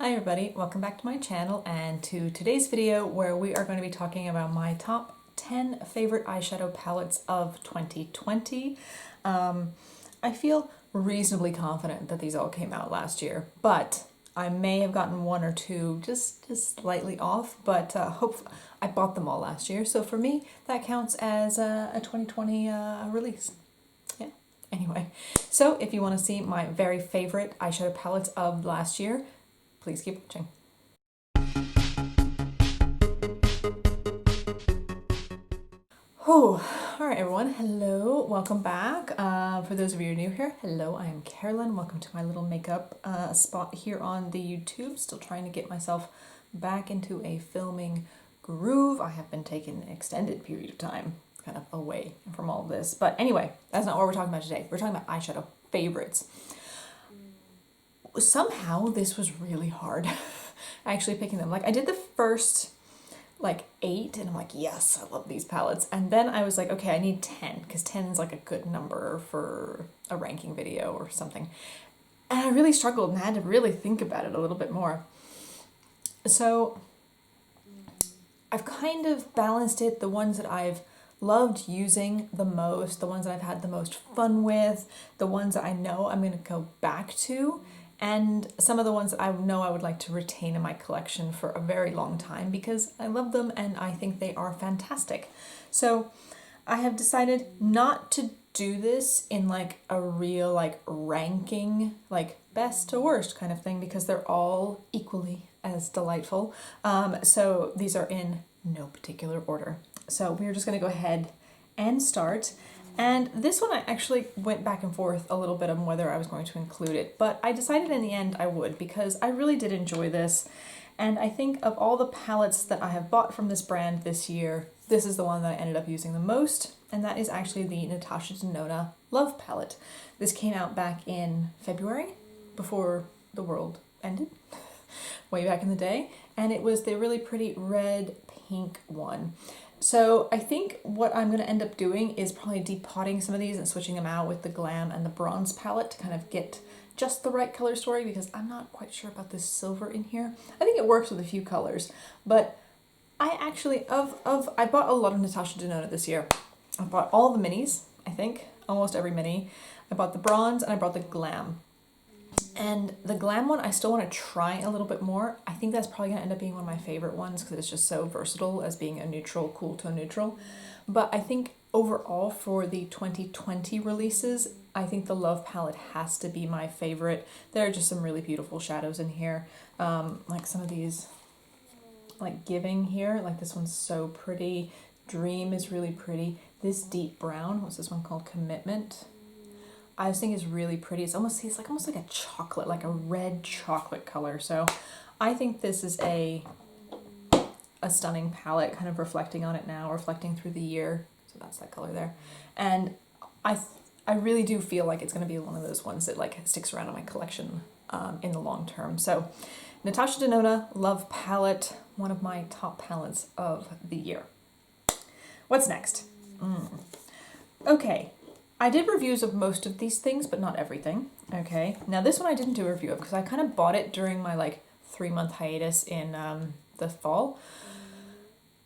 Hi everybody, welcome back to my channel and to today's video where we are going to be talking about my top 10 favorite eyeshadow palettes of 2020. I feel reasonably confident that these all came out last year, but I may have gotten one or two just slightly off, but hopefully I bought them all last year, so for me that counts as a 2020 release. Yeah. Anyway, so if you want to see my very favorite eyeshadow palettes of last year, please keep watching. Oh, all right, everyone. Hello, welcome back. For those of you who are new here, hello, I am Carolyn. Welcome to my little makeup spot here on the YouTube. Still trying to get myself back into a filming groove. I have been taking an extended period of time kind of away from all of this. But anyway, that's not what we're talking about today. We're talking about eyeshadow favorites. Somehow this was really hard actually picking them. Like I did the first like 8 and I'm like, yes, I love these palettes. And then I was like, okay, I need 10 because 10 is like a good number for a ranking video or something. And I really struggled and I had to really think about it a little bit more. So I've kind of balanced it, the ones that I've loved using the most, the ones that I've had the most fun with, the ones that I know I'm going to go back to, and some of the ones that I know I would like to retain in my collection for a very long time because I love them and I think they are fantastic. So I have decided not to do this in like a real like ranking, like best to worst kind of thing, because they're all equally as delightful. So these are in no particular order. So we're just going to go ahead and start. And this one I actually went back and forth a little bit on whether I was going to include it, but I decided in the end I would because I really did enjoy this. And I think of all the palettes that I have bought from this brand this year, this is the one that I ended up using the most, and that is actually the Natasha Denona Love Palette. This came out back in February, before the world ended, way back in the day, and it was the really pretty red pink one. So I think what I'm going to end up doing is probably depotting some of these and switching them out with the Glam and the Bronze palette to kind of get just the right color story, because I'm not quite sure about this silver in here. I think it works with a few colors, but I actually, I bought a lot of Natasha Denona this year. I bought all the minis, I think, almost every mini. I bought the Bronze and I bought the Glam. And the Glam one, I still want to try a little bit more. I think that's probably going to end up being one of my favorite ones because it's just so versatile as being a neutral, cool tone neutral. But I think overall for the 2020 releases, I think the Love palette has to be my favorite. There are just some really beautiful shadows in here. Like some of these, like Giving here, like this one's so pretty. Dream is really pretty. This deep brown, what's this one called? Commitment. I just think is really pretty. It's almost like a chocolate, like a red chocolate color. So I think this is a stunning palette, kind of reflecting on it now, reflecting through the year. So that's that color there. And I really do feel like it's going to be one of those ones that like sticks around in my collection in the long term. So Natasha Denona Love Palette, one of my top palettes of the year. What's next? Okay. I did reviews of most of these things, but not everything. Okay, now this one I didn't do a review of because I kind of bought it during my like 3-month hiatus in the fall.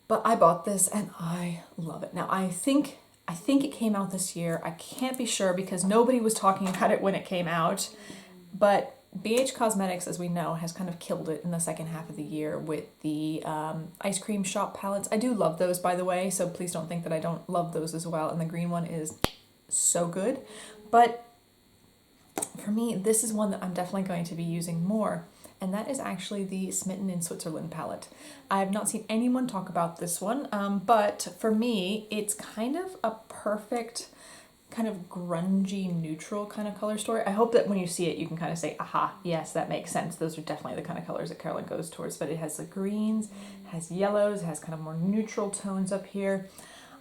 But I bought this and I love it. Now I think it came out this year. I can't be sure because nobody was talking about it when it came out. But BH Cosmetics, as we know, has kind of killed it in the second half of the year with the ice cream shop palettes. I do love those, by the way, so please don't think that I don't love those as well. And the green one is so good, but for me this is one that I'm definitely going to be using more, and that is actually the Smitten in Switzerland palette. I have not seen anyone talk about this one, but for me it's kind of a perfect kind of grungy neutral kind of color story. I hope that when you see it you can kind of say, aha, yes, that makes sense. Those are definitely the kind of colors that Carolyn goes towards, but it has the greens, it has yellows, it has kind of more neutral tones up here.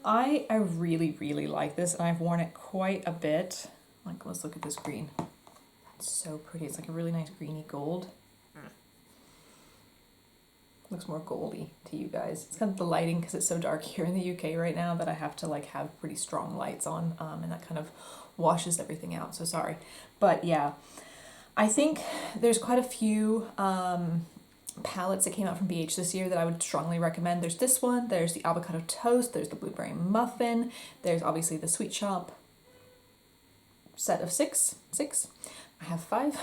I really, really like this, and I've worn it quite a bit. Like, let's look at this green. It's so pretty. It's like a really nice greeny gold. Looks more goldy to you guys. It's kind of the lighting because it's so dark here in the UK right now that I have to like have pretty strong lights on, and that kind of washes everything out. So sorry, but yeah, I think there's quite a few palettes that came out from BH this year that I would strongly recommend. There's this one, there's the avocado toast, there's the blueberry muffin, there's obviously the sweet shop set of six. I have 5.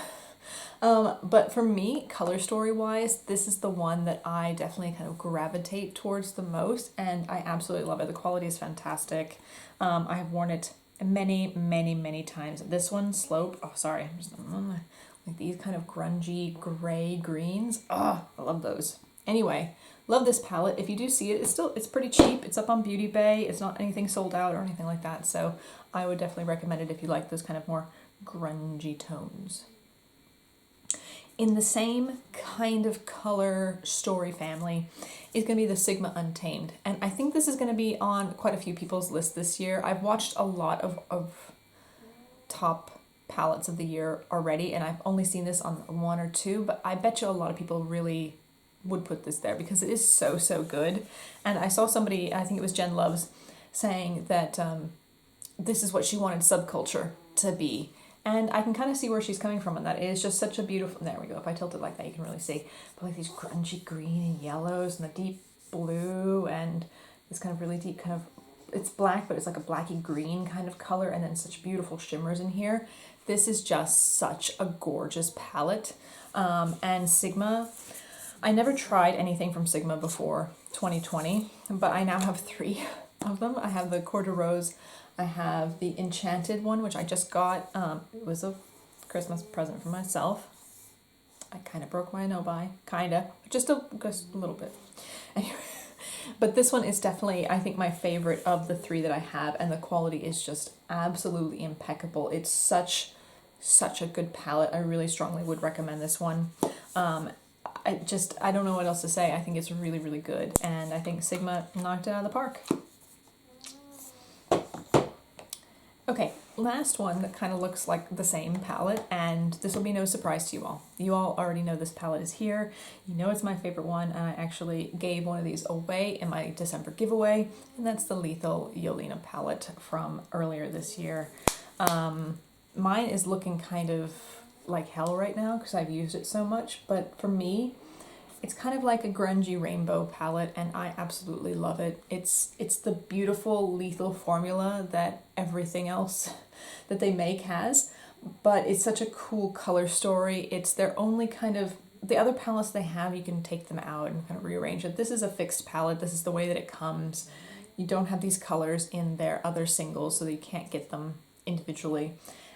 But for me, color story wise, this is the one that I definitely kind of gravitate towards the most, and I absolutely love it. The quality is fantastic. I have worn it many times. This one, Slope, oh sorry, I'm just like these kind of grungy gray greens. Oh, I love those. Anyway, love this palette. If you do see it, it's pretty cheap. It's up on Beauty Bay. It's not anything sold out or anything like that. So I would definitely recommend it if you like those kind of more grungy tones. In the same kind of color story family is going to be the Sigma Untamed. And I think this is going to be on quite a few people's list this year. I've watched a lot of top palettes of the year already, and I've only seen this on 1 or 2, but I bet you a lot of people really would put this there because it is so good. And I saw somebody, I think it was Jen Loves, saying that this is what she wanted subculture to be. And I can kind of see where she's coming from on that. It is just such a beautiful, there we go, if I tilt it like that you can really see. But like these grungy green and yellows and the deep blue and this kind of really deep kind of, it's black, but it's like a blacky green kind of color, and then such beautiful shimmers in here. This is just such a gorgeous palette. And Sigma, I never tried anything from Sigma before 2020, but I now have 3 of them. I have the Coeur de Rose, I have the Enchanted one, which I just got. It was a Christmas present for myself. I kind of broke my no by, just a little bit. Anyway, but this one is definitely, I think, my favorite of the 3 that I have, and the quality is just absolutely impeccable. It's such a good palette. I really strongly would recommend this one. I don't know what else to say. I think it's really good, and I think Sigma knocked it out of the park. Okay, last one that kind of looks like the same palette, and this will be no surprise to you all. You all already know this palette is here. You know it's my favorite one, and I actually gave one of these away in my December giveaway, and that's the Lethal Yolena palette from earlier this year. Mine is looking kind of like hell right now because I've used it so much, but for me, it's kind of like a grungy rainbow palette, and I absolutely love it. It's the beautiful lethal formula that everything else that they make has, but it's such a cool color story. It's their only kind of, the other palettes they have, you can take them out and kind of rearrange it. This is a fixed palette. This is the way that it comes. You don't have these colors in their other singles, so that you can't get them individually.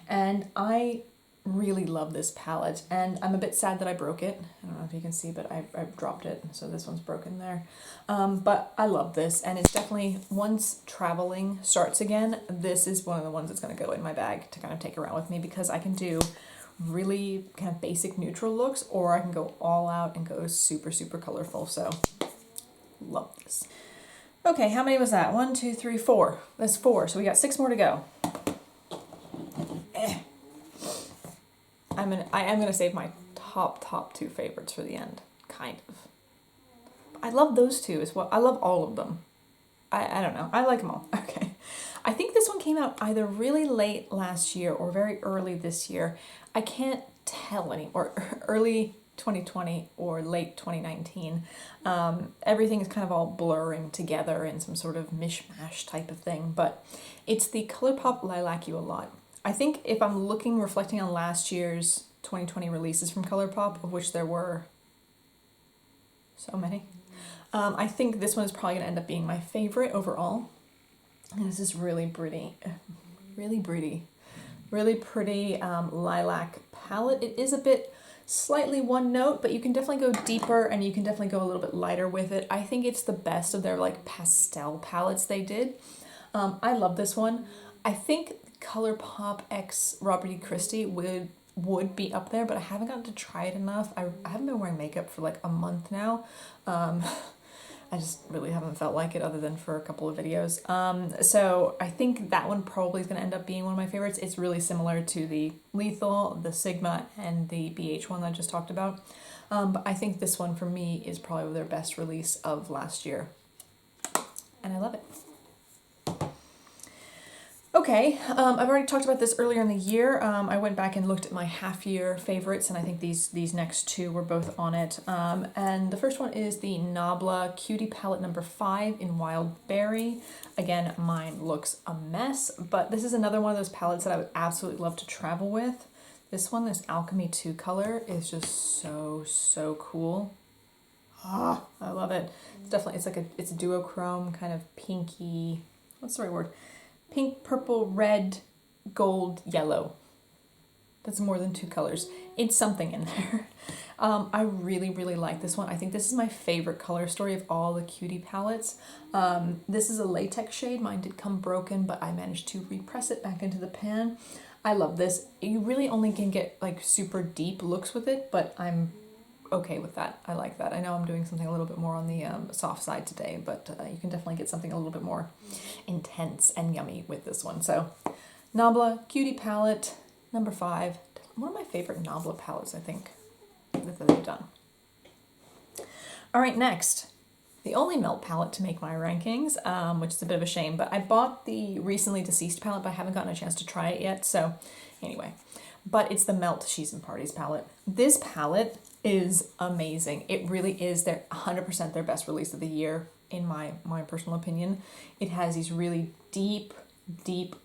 And I really love this palette, and I'm a bit sad that I broke it. I don't know if you can see, but I dropped it, so this one's broken there. But I love this, and it's definitely, once traveling starts again, this is one of the ones that's going to go in my bag to kind of take around with me, because I can do really kind of basic neutral looks, or I can go all out and go super colorful. So love this. Okay, how many was that? 1, 2, 3, 4. That's 4, so we got 6 more to go. I am gonna save my top 2 favorites for the end, kind of. I love those 2 as well. I love all of them. I don't know. I like them all. Okay. I think this one came out either really late last year or very early this year. I can't tell anymore. Early 2020 or late 2019. Everything is kind of all blurring together in some sort of mishmash type of thing, but it's the Colourpop Lilac You A Lot. I think if I'm reflecting on last year's 2020 releases from Colourpop, of which there were so many, I think this one is probably going to end up being my favorite overall. And this is really pretty lilac palette. It is a bit slightly one note, but you can definitely go deeper, and you can definitely go a little bit lighter with it. I think it's the best of their like pastel palettes they did. I love this one. I think Colourpop X Robert E. Christie would be up there, but I haven't gotten to try it enough. I haven't been wearing makeup for like a month now. I just really haven't felt like it other than for a couple of videos. So I think that one probably is going to end up being one of my favorites. It's really similar to the Lethal, the Sigma, and the BH one that I just talked about. But I think this one for me is probably their best release of last year. And I love it. Okay, I've already talked about this earlier in the year. I went back and looked at my half-year favorites, and I think these next two were both on it. And the first one is the Nabla Cutie palette number 5 in Wild Berry. Again, mine looks a mess, but this is another one of those palettes that I would absolutely love to travel with. This one, this Alchemy 2 color, is just so cool. Ah, I love it. It's definitely, it's a duochrome, kind of pinky, what's the right word? Pink, purple, red, gold, yellow. That's more than 2 colors. It's something in there. I really like this one. I think this is my favorite color story of all the Cutie palettes. This is a latex shade. Mine did come broken, but I managed to repress it back into the pan. I love this. You really only can get like super deep looks with it, but I'm okay with that. I like that. I know I'm doing something a little bit more on the soft side today, but you can definitely get something a little bit more intense and yummy with this one. So Nabla Cutie palette number 5. One of my favorite Nabla palettes, I think, that they've done. All right, next. The only melt palette to make my rankings, which is a bit of a shame, but I bought the recently deceased palette, but I haven't gotten a chance to try it yet. So anyway, but it's the Melt She's in Parties palette. This palette is amazing. It really is 100% their best release of the year, in my personal opinion. It has these really deep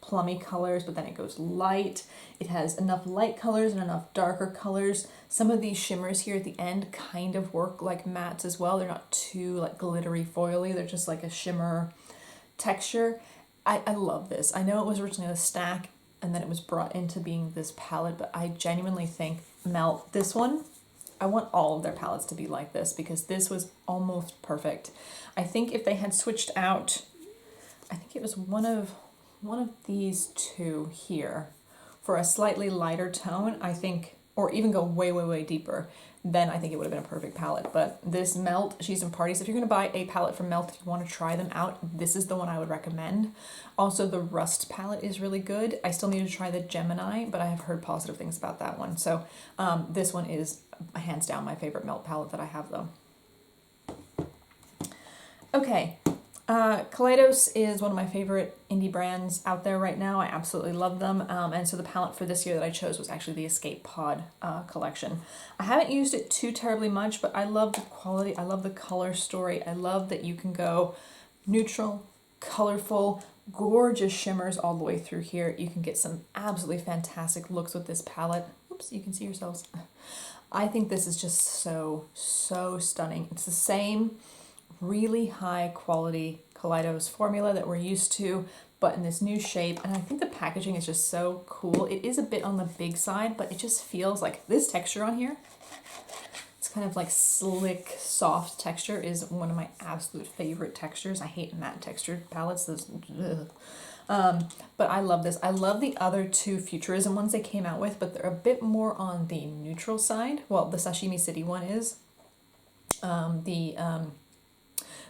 plummy colors, but then it goes light. It has enough light colors and enough darker colors. Some of these shimmers here at the end kind of work like mattes as well. They're not too like glittery foily. They're just like a shimmer texture. I love this. I know it was originally a stack and then it was brought into being this palette, but I genuinely think Melt, this one, I want all of their palettes to be like this because this was almost perfect. I think if they had switched out, I think it was one of these two here for a slightly lighter tone, I think, or even go way deeper, then I think it would have been a perfect palette. But this Melt She's in Parties, if you're going to buy a palette from Melt, if you want to try them out, this is the one I would recommend. Also, the Rust palette is really good. I still need to try the Gemini, but I have heard positive things about that one. So this one is hands down my favorite Melt palette that I have, though. Okay. Collidos is one of my favorite indie brands out there right now. I absolutely love them. And so the palette for this year that I chose was actually the Escape Pod collection. I haven't used it too terribly much, but I love the quality. I love the color story. I love that you can go neutral, colorful, gorgeous shimmers all the way through here. You can get some absolutely fantastic looks with this palette. Oops, you can see yourselves. I think this is just so stunning. It's the same really high quality Collidos formula that we're used to, but in this new shape. And I think the packaging is just so cool. It is a bit on the big side, but it just feels like this texture on here. It's kind of like slick, soft texture is one of my absolute favorite textures. I hate matte textured palettes. But I love this. I love the other two Futurism ones they came out with, but they're a bit more on the neutral side. Well, the Sashimi City one is. The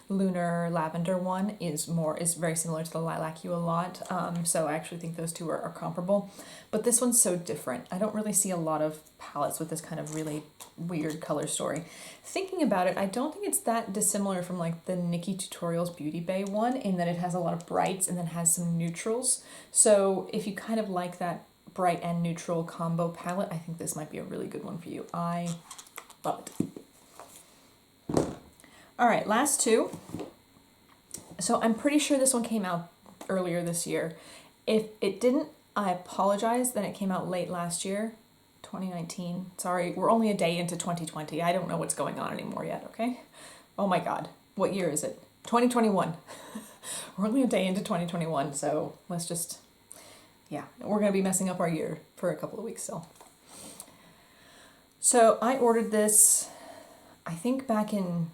Lunar Lavender one is very similar to the Lilac Hue a lot, so I actually think those two are comparable. But this one's so different. I don't really see a lot of palettes with this kind of really weird color story. Thinking about it, I don't think it's that dissimilar from like the Nikki Tutorials Beauty Bay one in that it has a lot of brights and then has some neutrals. So if you kind of like that bright and neutral combo palette, I think this might be a really good one for you. I love it. All right, last two. So I'm pretty sure this one came out earlier this year. If it didn't, I apologize. Then it came out late last year, 2019. Sorry, we're only a day into 2020. I don't know what's going on anymore yet, okay? Oh my God, what year is it? 2021. We're only a day into 2021, so let's just, yeah, we're gonna be messing up our year for a couple of weeks still. So I ordered this, I think back in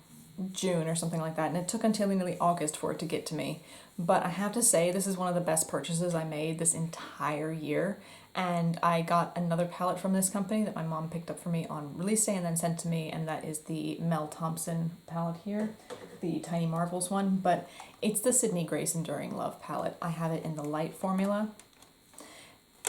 June or something like that, and it took until nearly August for it to get to me. But I have to say, this is one of the best purchases I made this entire year, and I got another palette from this company that my mom picked up for me on release day and then sent to me, and that is the Mel Thompson palette here, the Tiny Marvels one, but it's the Sydney Grace Enduring Love palette. I have it in the light formula.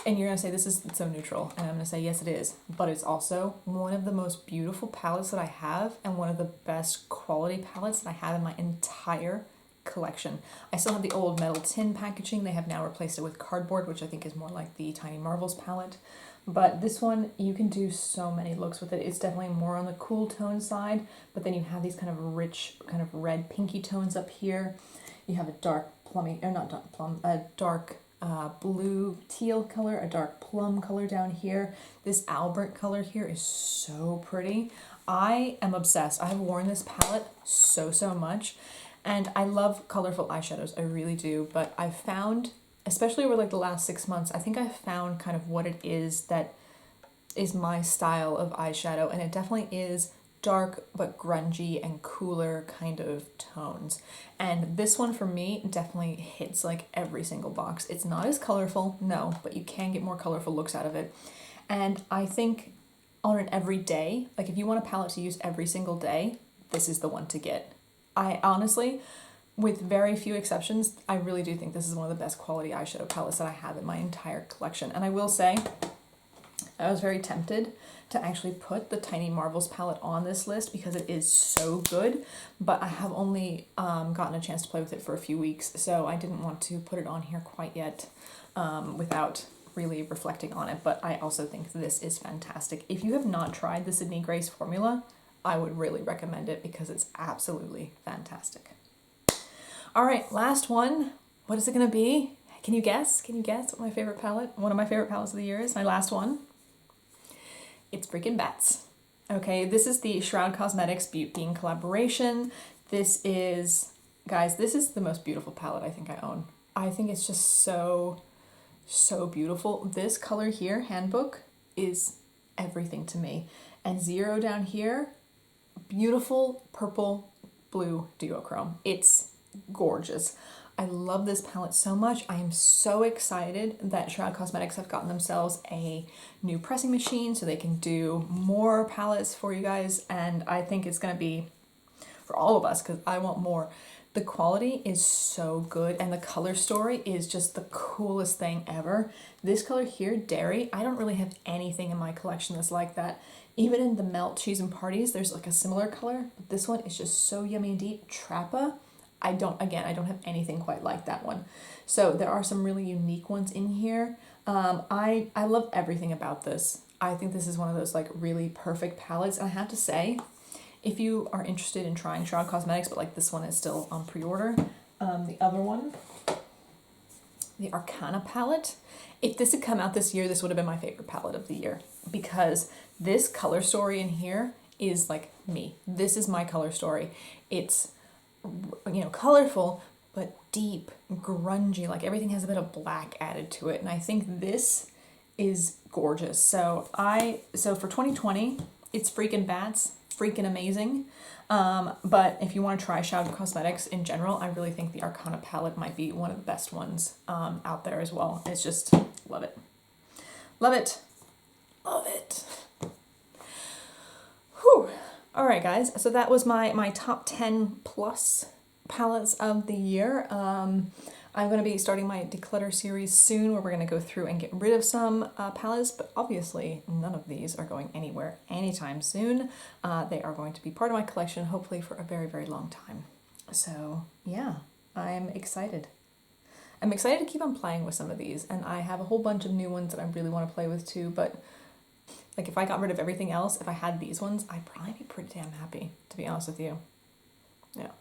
And you're going to say, this is so neutral. And I'm going to say, yes, it is. But it's also one of the most beautiful palettes that I have and one of the best quality palettes that I have in my entire collection. I still have the old metal tin packaging. They have now replaced it with cardboard, which I think is more like the Tiny Marvels palette. But this one, you can do so many looks with it. It's definitely more on the cool tone side, but then you have these kind of rich, kind of red pinky tones up here. You have a dark plummy, or not dark plum, a dark blue teal color, a dark plum color down here. This Albert color here is so pretty. I am obsessed. I have worn this palette so much, and I love colorful eyeshadows. I really do, but I've found, especially over like the last 6 months, I think I've found kind of what it is that is my style of eyeshadow, and it definitely is dark but grungy and cooler kind of tones. And this one for me definitely hits like every single box. It's not as colorful, no, but you can get more colorful looks out of it. And I think on an everyday, like if you want a palette to use every single day, this is the one to get. I honestly, with very few exceptions, I really do think this is one of the best quality eyeshadow palettes that I have in my entire collection. And I will say, I was very tempted to actually put the Tiny Marvels palette on this list because it is so good, but I have only gotten a chance to play with it for a few weeks, so I didn't want to put it on here quite yet without really reflecting on it. But I also think this is fantastic. If you have not tried the Sydney Grace formula, I would really recommend it because it's absolutely fantastic. All right, last one. What is it going to be? Can you guess? Can you guess what my favorite palette, one of my favorite palettes of the year is? My last one. It's freaking Bats. Okay, this is the Shroud Cosmetics Beauty Bean collaboration. This is, guys, this is the most beautiful palette I think I own. I think it's just so beautiful. This color here, Handbook, is everything to me. And Zero down here, beautiful purple blue duochrome. It's gorgeous. I love this palette so much. I am so excited that Shroud Cosmetics have gotten themselves a new pressing machine so they can do more palettes for you guys, and I think it's going to be for all of us because I want more. The quality is so good and the color story is just the coolest thing ever. This color here, Dairy, I don't really have anything in my collection that's like that. Even in the Melt Cheese and Parties, there's like a similar color, but this one is just so yummy and deep. Trappa, I don't have anything quite like that one. So there are some really unique ones in here. I love everything about this. I think this is one of those like really perfect palettes. And I have to say, if you are interested in trying Shroud Cosmetics, but like this one is still on pre-order, the other one, the Arcana palette, if this had come out this year, this would have been my favorite palette of the year because this color story in here is like me. This is my color story. It's, you know, colorful, but deep, grungy, like everything has a bit of black added to it. And I think this is gorgeous. So for 2020, it's freaking Bats, freaking amazing. But if you want to try Shroud Cosmetics in general, I really think the Arcana palette might be one of the best ones out there as well. It's just, love it. Love it. Love it. Whew. All right, guys, so that was my top 10 plus palettes of the year. I'm going to be starting my declutter series soon where we're going to go through and get rid of some palettes, but obviously none of these are going anywhere anytime soon. They are going to be part of my collection, hopefully for a very, very long time. So yeah, I'm excited. I'm excited to keep on playing with some of these, and I have a whole bunch of new ones that I really want to play with too, but like if I got rid of everything else, if I had these ones, I'd probably be pretty damn happy, to be honest with you. Yeah.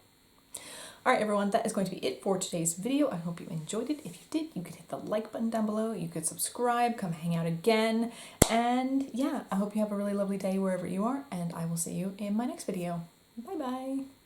All right, everyone, that is going to be it for today's video. I hope you enjoyed it. If you did, you could hit the like button down below. You could subscribe, come hang out again. And yeah, I hope you have a really lovely day wherever you are, and I will see you in my next video. Bye-bye.